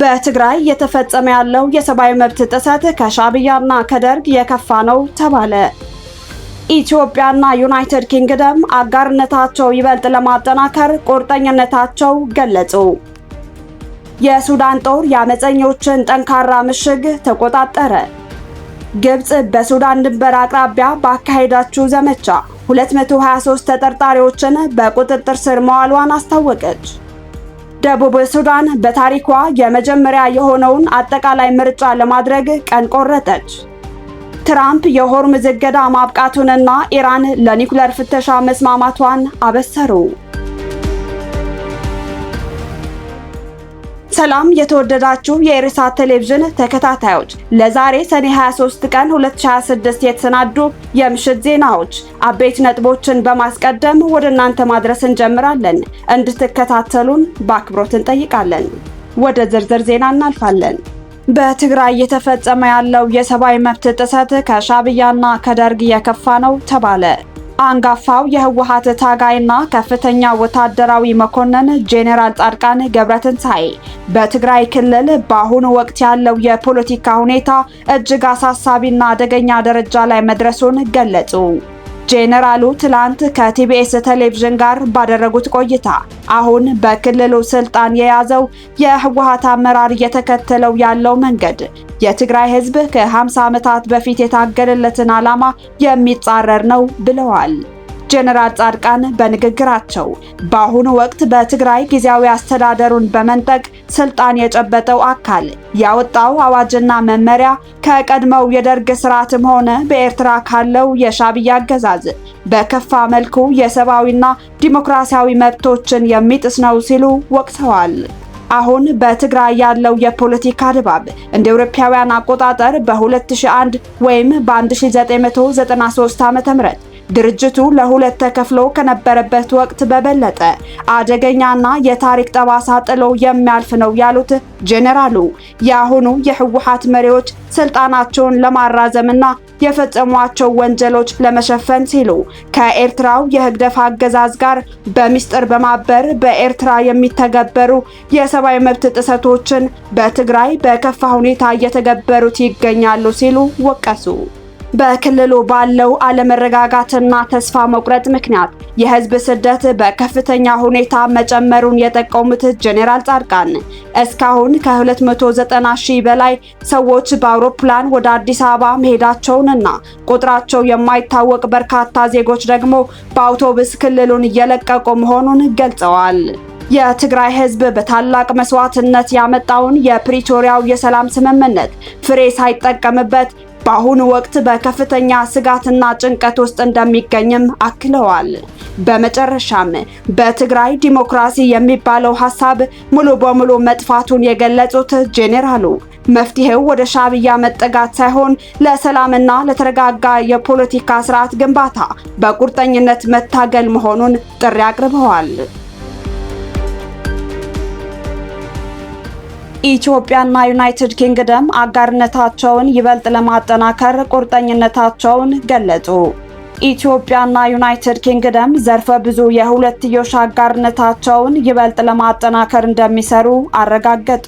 በትግራይ የተፈጸመ ያለው የሰብአዊ መብት ጥሰት ከሻዕቢያና ከደርግ የከፋ ነው ተባለ። ኢትዮጵያና ዩናይትድ ኪንግደም አጋርነታቸው ይበልጥ ለማጠናከር ቁርጠኝነታቸው ገለጹ። የሱዳን ጦር የአመፀኞችን ጠንካራ ምሽግ ተቆጣጠረ። ግብጽ በሱዳን ድንበር አቅራቢያ ባካሄዳችው ዘመቻ 223 ተጠርጣሪዎችን በቁጥጥር ስር መዋሏን አስታወቀች። ደቡብ ሱዳን በታሪኳ የመጀመሪያ የሆነውን አጠቃላይ ምርጫ ለማድረግ ቀን ቆረጠች። ትራምፕ የሆርሙዝ እገዳ ማብቃቱንና ኢራን ለኒውክሌር ፍተሻ መስማማቷን አበሰሩ። ሰላም የተወደዳችሁ የኢርሳት ቴሌቪዥን ተከታታዮች፣ ለዛሬ ሰኔ 23 ቀን 2026 የተሰናዱ የምሽት ዜናዎች አበይት ነጥቦችን በማስቀደም ወደ እናንተ ማድረስ እንጀምራለን። እንድትከታተሉን በአክብሮት እንጠይቃለን። ወደ ዝርዝር ዜና እናልፋለን። በትግራይ የተፈጸመ ያለው የሰብአዊ መብት ጥሰት ከሻዕቢያና ከደርግ የከፋ ነው ተባለ። አንጋፋው የህወሓት ታጋይና ከፍተኛ ወታደራዊ መኮንን ጄኔራል ጻድቃን ገብረትንሳኤ በትግራይ ክልል በአሁኑ ወቅት ያለው የፖለቲካ ሁኔታ እጅግ አሳሳቢና አደገኛ ደረጃ ላይ መድረሱን ገለጹ። ጄኔራሉ ትላንት ከቲቢኤስ ቴሌቪዥን ጋር ባደረጉት ቆይታ አሁን በክልሉ ስልጣን የያዘው የህወሓት አመራር እየተከተለው ያለው መንገድ የትግራይ ህዝብ ከ50 ዓመታት በፊት የታገለለትን ዓላማ የሚጻረር ነው ብለዋል። ጄኔራል ጻድቃን በንግግራቸው በአሁኑ ወቅት በትግራይ ጊዜያዊ አስተዳደሩን በመንጠቅ ስልጣን የጨበጠው አካል ያወጣው አዋጅና መመሪያ ከቀድሞው የደርግ ስርዓትም ሆነ በኤርትራ ካለው የሻዕቢያ አገዛዝ በከፋ መልኩ የሰብአዊና ዲሞክራሲያዊ መብቶችን የሚጥስ ነው ሲሉ ወቅሰዋል። አሁን በትግራይ ያለው የፖለቲካ ድባብ እንደ አውሮፓውያን አቆጣጠር በ2001 ወይም በ1993 ዓ.ም ድርጅቱ ለሁለት ተከፍሎ ከነበረበት ወቅት በበለጠ አደገኛና የታሪክ ጠባሳ ጥሎ የሚያልፍ ነው ያሉት ጄኔራሉ የአሁኑ የህወሓት መሪዎች ስልጣናቸውን ለማራዘምና የፈጸሟቸው ወንጀሎች ለመሸፈን ሲሉ ከኤርትራው የህግደፍ አገዛዝ ጋር በሚስጥር በማበር በኤርትራ የሚተገበሩ የሰብአዊ መብት ጥሰቶችን በትግራይ በከፋ ሁኔታ እየተገበሩት ይገኛሉ ሲሉ ወቀሱ። በክልሉ ባለው አለመረጋጋትና ተስፋ መቁረጥ ምክንያት የህዝብ ስደት በከፍተኛ ሁኔታ መጨመሩን የጠቆሙት ጄኔራል ጻድቃን እስካሁን ከ290 ሺህ በላይ ሰዎች በአውሮፕላን ወደ አዲስ አበባ መሄዳቸውንና ቁጥራቸው የማይታወቅ በርካታ ዜጎች ደግሞ በአውቶቡስ ክልሉን እየለቀቁ መሆኑን ገልጸዋል። የትግራይ ህዝብ በታላቅ መስዋዕትነት ያመጣውን የፕሪቶሪያው የሰላም ስምምነት ፍሬ ሳይጠቀምበት በአሁኑ ወቅት በከፍተኛ ስጋትና ጭንቀት ውስጥ እንደሚገኝም አክለዋል። በመጨረሻም በትግራይ ዲሞክራሲ የሚባለው ሐሳብ ሙሉ በሙሉ መጥፋቱን የገለጹት ጄኔራሉ መፍትሄው ወደ ሻዕቢያ መጠጋት ሳይሆን ለሰላምና ለተረጋጋ የፖለቲካ ስርዓት ግንባታ በቁርጠኝነት መታገል መሆኑን ጥሪ አቅርበዋል። ኢትዮጵያና ዩናይትድ ኪንግደም አጋርነታቸውን ይበልጥ ለማጠናከር ቁርጠኝነታቸውን ገለጹ። ኢትዮጵያና ዩናይትድ ኪንግደም ዘርፈ ብዙ የሁለትዮሽ አጋርነታቸውን ይበልጥ ለማጠናከር እንደሚሰሩ አረጋገጡ።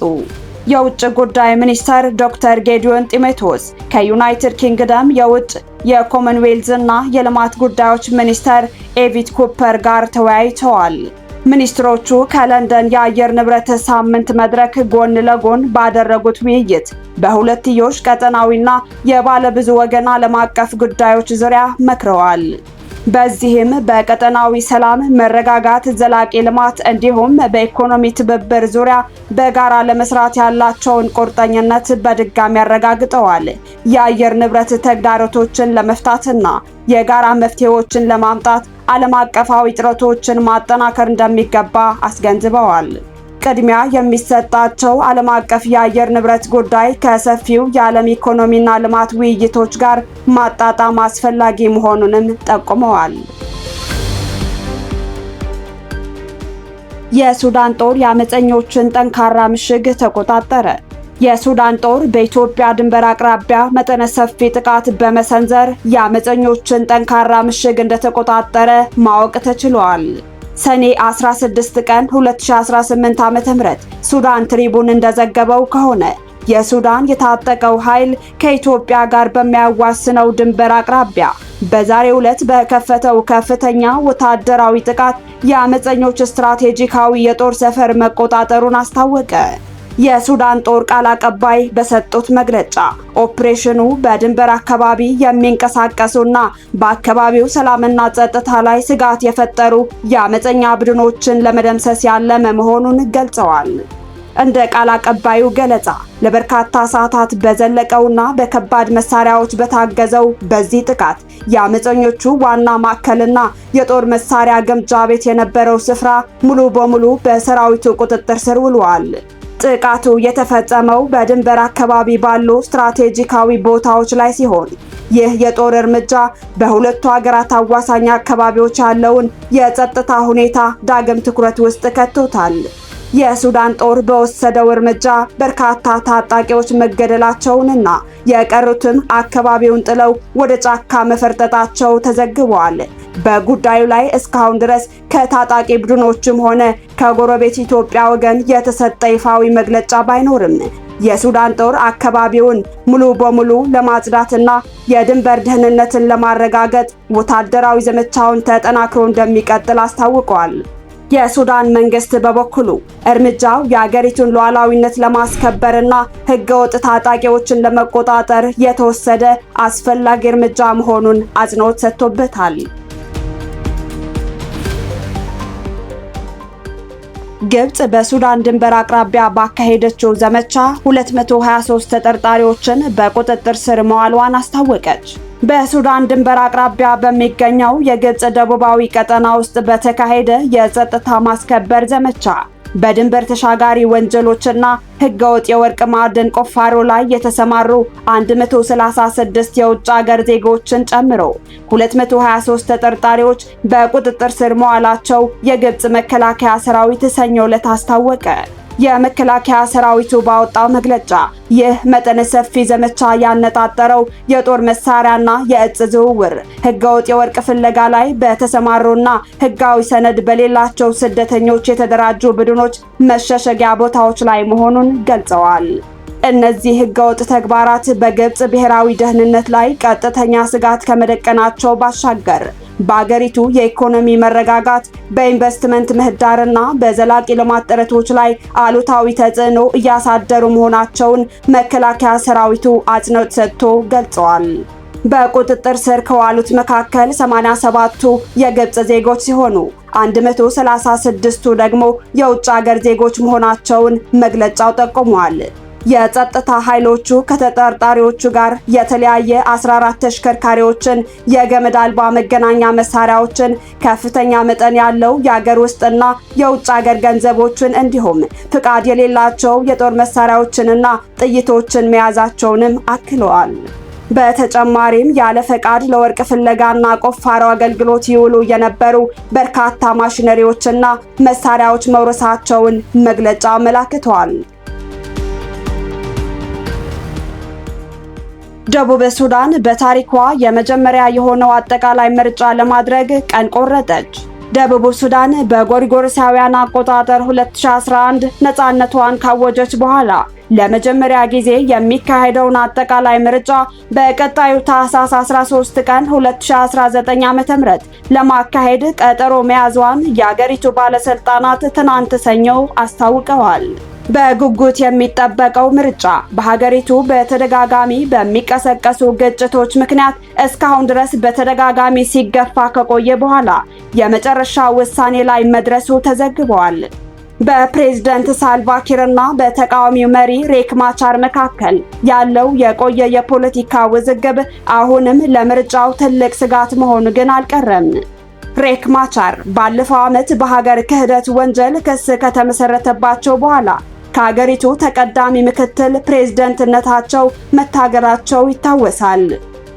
የውጭ ጉዳይ ሚኒስተር ዶክተር ጌዲዮን ጢሞቴዎስ ከዩናይትድ ኪንግደም የውጭ የኮመንዌልዝና የልማት ጉዳዮች ሚኒስተር ኤቪት ኩፐር ጋር ተወያይተዋል። ሚኒስትሮቹ ከለንደን የአየር ንብረት ሳምንት መድረክ ጎን ለጎን ባደረጉት ውይይት በሁለትዮሽ ቀጠናዊና የባለብዙ ወገን ዓለም አቀፍ ጉዳዮች ዙሪያ መክረዋል። በዚህም በቀጠናዊ ሰላም፣ መረጋጋት፣ ዘላቂ ልማት እንዲሁም በኢኮኖሚ ትብብር ዙሪያ በጋራ ለመስራት ያላቸውን ቁርጠኝነት በድጋሚ አረጋግጠዋል። የአየር ንብረት ተግዳሮቶችን ለመፍታትና የጋራ መፍትሄዎችን ለማምጣት ዓለም አቀፋዊ ጥረቶችን ማጠናከር እንደሚገባ አስገንዝበዋል። ቅድሚያ የሚሰጣቸው ዓለም አቀፍ የአየር ንብረት ጉዳይ ከሰፊው የዓለም ኢኮኖሚና ልማት ውይይቶች ጋር ማጣጣም አስፈላጊ መሆኑንም ጠቁመዋል። የሱዳን ጦር የአመፀኞችን ጠንካራ ምሽግ ተቆጣጠረ። የሱዳን ጦር በኢትዮጵያ ድንበር አቅራቢያ መጠነ ሰፊ ጥቃት በመሰንዘር የአመፀኞችን ጠንካራ ምሽግ እንደተቆጣጠረ ማወቅ ተችሏል። ሰኔ 16 ቀን 2018 ዓ.ም ሱዳን ትሪቡን እንደዘገበው ከሆነ የሱዳን የታጠቀው ኃይል ከኢትዮጵያ ጋር በሚያዋስነው ድንበር አቅራቢያ በዛሬው ዕለት በከፈተው ከፍተኛ ወታደራዊ ጥቃት የአመፀኞች ስትራቴጂካዊ የጦር ሰፈር መቆጣጠሩን አስታወቀ። የሱዳን ጦር ቃል አቀባይ በሰጡት መግለጫ ኦፕሬሽኑ በድንበር አካባቢ የሚንቀሳቀሱና በአካባቢው ሰላምና ጸጥታ ላይ ስጋት የፈጠሩ የአመፀኛ ቡድኖችን ለመደምሰስ ያለመ መሆኑን ገልጸዋል። እንደ ቃል አቀባዩ ገለጻ ለበርካታ ሰዓታት በዘለቀውና በከባድ መሳሪያዎች በታገዘው በዚህ ጥቃት የአመፀኞቹ ዋና ማዕከልና የጦር መሳሪያ ግምጃ ቤት የነበረው ስፍራ ሙሉ በሙሉ በሰራዊቱ ቁጥጥር ስር ውሏል። ጥቃቱ የተፈጸመው በድንበር አካባቢ ባሉ ስትራቴጂካዊ ቦታዎች ላይ ሲሆን ይህ የጦር እርምጃ በሁለቱ ሀገራት አዋሳኝ አካባቢዎች ያለውን የጸጥታ ሁኔታ ዳግም ትኩረት ውስጥ ከቶታል። የሱዳን ጦር በወሰደው እርምጃ በርካታ ታጣቂዎች መገደላቸውንና የቀሩትም አካባቢውን ጥለው ወደ ጫካ መፈርጠጣቸው ተዘግቧል። በጉዳዩ ላይ እስካሁን ድረስ ከታጣቂ ቡድኖችም ሆነ ከጎረቤት ኢትዮጵያ ወገን የተሰጠ ይፋዊ መግለጫ ባይኖርም የሱዳን ጦር አካባቢውን ሙሉ በሙሉ ለማጽዳትና የድንበር ደህንነትን ለማረጋገጥ ወታደራዊ ዘመቻውን ተጠናክሮ እንደሚቀጥል አስታውቋል። የሱዳን መንግስት በበኩሉ እርምጃው የአገሪቱን ሉዓላዊነት ለማስከበርና ህገወጥ ታጣቂዎችን ለመቆጣጠር የተወሰደ አስፈላጊ እርምጃ መሆኑን አጽንኦት ሰጥቶበታል። ግብጽ በሱዳን ድንበር አቅራቢያ ባካሄደችው ዘመቻ 223 ተጠርጣሪዎችን በቁጥጥር ስር መዋልዋን አስታወቀች። በሱዳን ድንበር አቅራቢያ በሚገኘው የግብጽ ደቡባዊ ቀጠና ውስጥ በተካሄደ የጸጥታ ማስከበር ዘመቻ በድንበር ተሻጋሪ ወንጀሎችና ህገወጥ የወርቅ ማዕድን ቁፋሮ ላይ የተሰማሩ 136 የውጭ ሀገር ዜጎችን ጨምሮ 223 ተጠርጣሪዎች በቁጥጥር ስር መዋላቸው የግብጽ መከላከያ ሰራዊት ሰኞ ዕለት አስታወቀ። የመከላከያ ሰራዊቱ ባወጣው መግለጫ ይህ መጠነ ሰፊ ዘመቻ ያነጣጠረው የጦር መሳሪያና የእጽ ዝውውር፣ ህገወጥ የወርቅ ፍለጋ ላይ በተሰማሩና ህጋዊ ሰነድ በሌላቸው ስደተኞች የተደራጁ ቡድኖች መሸሸጊያ ቦታዎች ላይ መሆኑን ገልጸዋል። እነዚህ ህገወጥ ተግባራት በግብጽ ብሔራዊ ደህንነት ላይ ቀጥተኛ ስጋት ከመደቀናቸው ባሻገር በአገሪቱ የኢኮኖሚ መረጋጋት፣ በኢንቨስትመንት ምህዳርና በዘላቂ ልማት ጥረቶች ላይ አሉታዊ ተጽዕኖ እያሳደሩ መሆናቸውን መከላከያ ሰራዊቱ አጽንኦት ሰጥቶ ገልጸዋል። በቁጥጥር ስር ከዋሉት መካከል 87ቱ የግብጽ ዜጎች ሲሆኑ 136ቱ ደግሞ የውጭ ሀገር ዜጎች መሆናቸውን መግለጫው ጠቁሟል። የጸጥታ ኃይሎቹ ከተጠርጣሪዎቹ ጋር የተለያየ 14 ተሽከርካሪዎችን፣ የገመድ አልባ መገናኛ መሳሪያዎችን፣ ከፍተኛ መጠን ያለው የሀገር ውስጥና የውጭ ሀገር ገንዘቦችን እንዲሁም ፍቃድ የሌላቸው የጦር መሳሪያዎችንና ጥይቶችን መያዛቸውንም አክለዋል። በተጨማሪም ያለ ፈቃድ ለወርቅ ፍለጋና ቁፋሮ አገልግሎት ይውሉ የነበሩ በርካታ ማሽነሪዎችና መሳሪያዎች መውረሳቸውን መግለጫው አመላክቷል። ደቡብ ሱዳን በታሪኳ የመጀመሪያ የሆነው አጠቃላይ ምርጫ ለማድረግ ቀን ቆረጠች። ደቡብ ሱዳን በጎሪጎርሳውያን አቆጣጠር 2011 ነፃነቷን ካወጀች በኋላ ለመጀመሪያ ጊዜ የሚካሄደውን አጠቃላይ ምርጫ በቀጣዩ ታህሳስ 13 ቀን 2019 ዓ.ም ለማካሄድ ቀጠሮ መያዟን የአገሪቱ ባለስልጣናት ትናንት ሰኞ አስታውቀዋል። በጉጉት የሚጠበቀው ምርጫ በሀገሪቱ በተደጋጋሚ በሚቀሰቀሱ ግጭቶች ምክንያት እስካሁን ድረስ በተደጋጋሚ ሲገፋ ከቆየ በኋላ የመጨረሻ ውሳኔ ላይ መድረሱ ተዘግቧል። በፕሬዝዳንት ሳልቫ ኪርና በተቃዋሚው መሪ ሬክ ማቻር መካከል ያለው የቆየ የፖለቲካ ውዝግብ አሁንም ለምርጫው ትልቅ ስጋት መሆኑ ግን አልቀረም። ሬክ ማቻር ባለፈው ዓመት በሀገር ክህደት ወንጀል ክስ ከተመሰረተባቸው በኋላ ከሀገሪቱ ተቀዳሚ ምክትል ፕሬዝዳንትነታቸው መታገዳቸው ይታወሳል።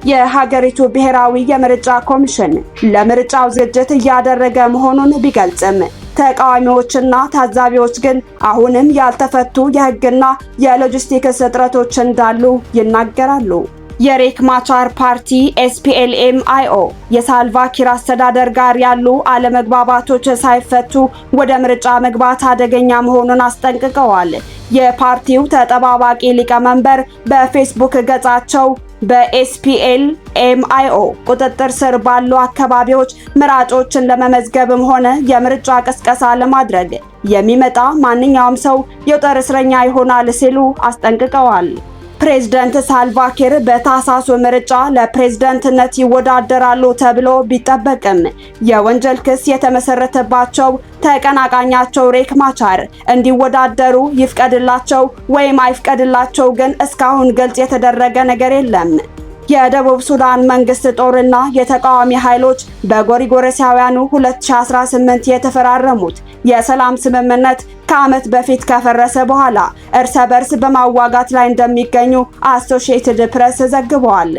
የሀገሪቱ ብሔራዊ የምርጫ ኮሚሽን ለምርጫው ዝግጅት እያደረገ መሆኑን ቢገልጽም ተቃዋሚዎችና ታዛቢዎች ግን አሁንም ያልተፈቱ የሕግና የሎጂስቲክስ እጥረቶች እንዳሉ ይናገራሉ። የሬክ ማቻር ፓርቲ SPLM-IO የሳልቫኪር አስተዳደር ጋር ያሉ አለመግባባቶች ሳይፈቱ ወደ ምርጫ መግባት አደገኛ መሆኑን አስጠንቅቀዋል። የፓርቲው ተጠባባቂ ሊቀመንበር በፌስቡክ ገጻቸው በSPLM-IO ቁጥጥር ስር ባሉ አካባቢዎች ምራጮችን ለመመዝገብም ሆነ የምርጫ ቅስቀሳ ለማድረግ የሚመጣ ማንኛውም ሰው የጦር እስረኛ ይሆናል ሲሉ አስጠንቅቀዋል። ፕሬዝዳንት ሳልቫኪር በታህሳሱ ምርጫ ለፕሬዝዳንትነት ይወዳደራሉ ተብሎ ቢጠበቅም የወንጀል ክስ የተመሰረተባቸው ተቀናቃኛቸው ሬክ ማቻር እንዲወዳደሩ ይፍቀድላቸው ወይም አይፍቀድላቸው ግን እስካሁን ግልጽ የተደረገ ነገር የለም። የደቡብ ሱዳን መንግስት ጦርና የተቃዋሚ ኃይሎች በጎሪጎረሲያውያኑ 2018 የተፈራረሙት የሰላም ስምምነት ከዓመት በፊት ከፈረሰ በኋላ እርስ በርስ በማዋጋት ላይ እንደሚገኙ አሶሺየትድ ፕሬስ ዘግቧል።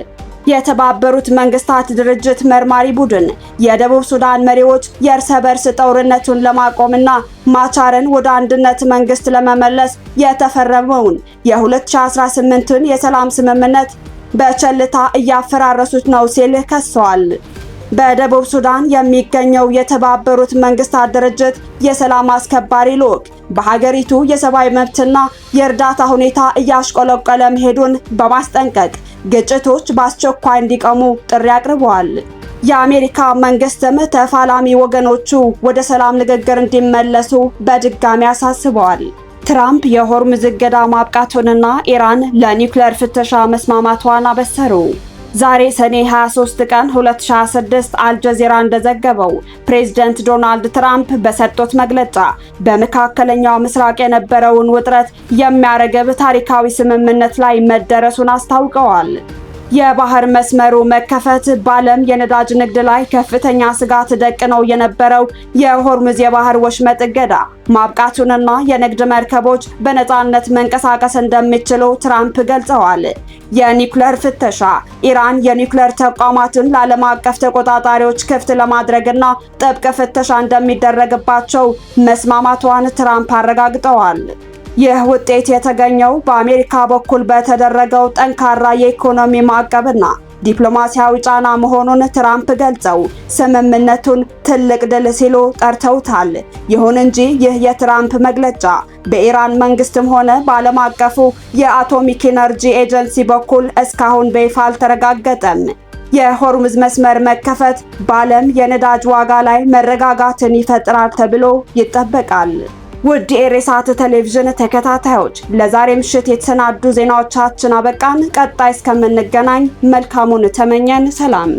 የተባበሩት መንግስታት ድርጅት መርማሪ ቡድን የደቡብ ሱዳን መሪዎች የእርስ በርስ ጦርነቱን ለማቆምና ማቻርን ወደ አንድነት መንግስት ለመመለስ የተፈረመውን የ2018ን የሰላም ስምምነት በቸልታ እያፈራረሱት ነው ሲል ከሰዋል። በደቡብ ሱዳን የሚገኘው የተባበሩት መንግስታት ድርጅት የሰላም አስከባሪ ልዑክ በሀገሪቱ የሰብአዊ መብትና የእርዳታ ሁኔታ እያሽቆለቆለ መሄዱን በማስጠንቀቅ ግጭቶች በአስቸኳይ እንዲቆሙ ጥሪ አቅርበዋል። የአሜሪካ መንግስትም ተፋላሚ ወገኖቹ ወደ ሰላም ንግግር እንዲመለሱ በድጋሚ አሳስበዋል። ትራምፕ የሆርሙዝ እገዳ ማብቃቱንና ኢራን ለኒውክሌር ፍተሻ መስማማቷን አበሰሩ። ዛሬ ሰኔ 23 ቀን 2026 አልጀዚራ እንደዘገበው ፕሬዝዳንት ዶናልድ ትራምፕ በሰጡት መግለጫ በመካከለኛው ምስራቅ የነበረውን ውጥረት የሚያረግብ ታሪካዊ ስምምነት ላይ መደረሱን አስታውቀዋል። የባህር መስመሩ መከፈት በዓለም የነዳጅ ንግድ ላይ ከፍተኛ ስጋት ደቅነው የነበረው የሆርሙዝ የባህር ወሽመጥ እገዳ ማብቃቱንና የንግድ መርከቦች በነፃነት መንቀሳቀስ እንደሚችሉ ትራምፕ ገልጸዋል። የኒውክሌር ፍተሻ ኢራን የኒውክሌር ተቋማትን ለዓለም አቀፍ ተቆጣጣሪዎች ክፍት ለማድረግና ጥብቅ ፍተሻ እንደሚደረግባቸው መስማማቷን ትራምፕ አረጋግጠዋል። ይህ ውጤት የተገኘው በአሜሪካ በኩል በተደረገው ጠንካራ የኢኮኖሚ ማዕቀብና ዲፕሎማሲያዊ ጫና መሆኑን ትራምፕ ገልጸው ስምምነቱን ትልቅ ድል ሲሉ ጠርተውታል። ይሁን እንጂ ይህ የትራምፕ መግለጫ በኢራን መንግስትም ሆነ በዓለም አቀፉ የአቶሚክ ኢነርጂ ኤጀንሲ በኩል እስካሁን በይፋ አልተረጋገጠም። የሆርሙዝ መስመር መከፈት በዓለም የነዳጅ ዋጋ ላይ መረጋጋትን ይፈጥራል ተብሎ ይጠበቃል። ውድ የኢሬሳት ቴሌቪዥን ተከታታዮች ለዛሬ ምሽት የተሰናዱ ዜናዎቻችን አበቃን። ቀጣይ እስከምንገናኝ መልካሙን ተመኘን። ሰላም።